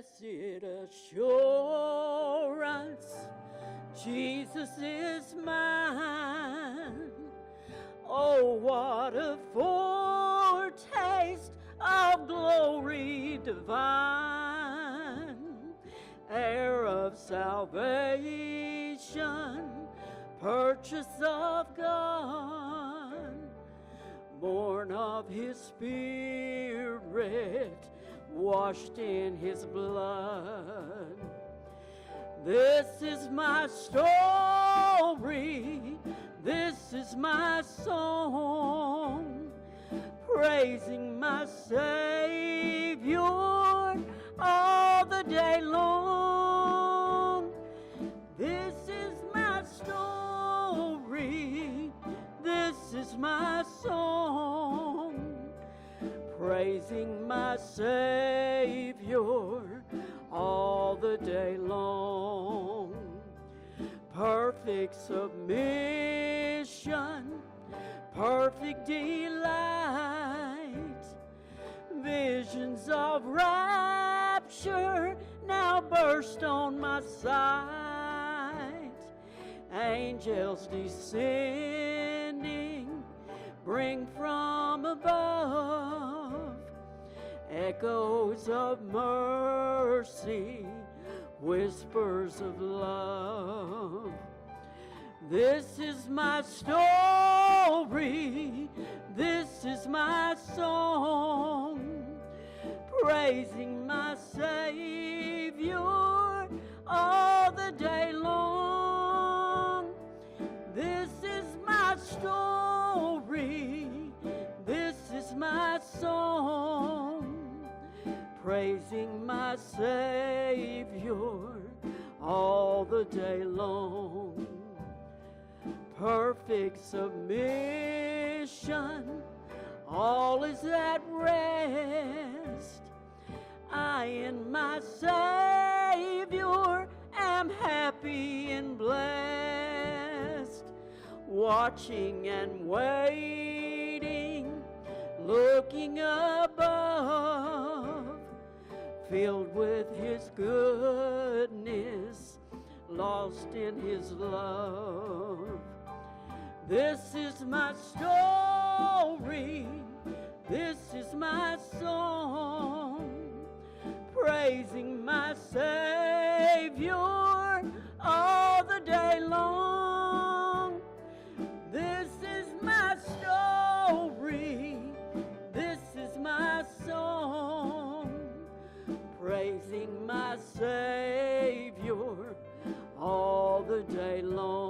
Blessed assurance, Jesus is mine. Oh, what a foretaste of glory divine, heir of salvation, purchase of God, born of His Spirit, washed in His blood. This is my story, this is my song, praising my Savior all the day long. This is my story, this is my song, praising my Savior all the day long. Perfect submission, perfect delight, visions of rapture now burst on my sight. Angels descending bring from above echoes of mercy, whispers of love. This is my story, this is my song, praising my Savior all the day long. This is my story, this is my song, praising my Savior all the day long. Perfect submission, all is at rest. I in my Savior am happy and blessed, watching and waiting, looking above, filled with His goodness, lost in His love. This is my story, this is my song, praising my Savior all the day long. This is my story, this is my song, praising my Savior all the day long.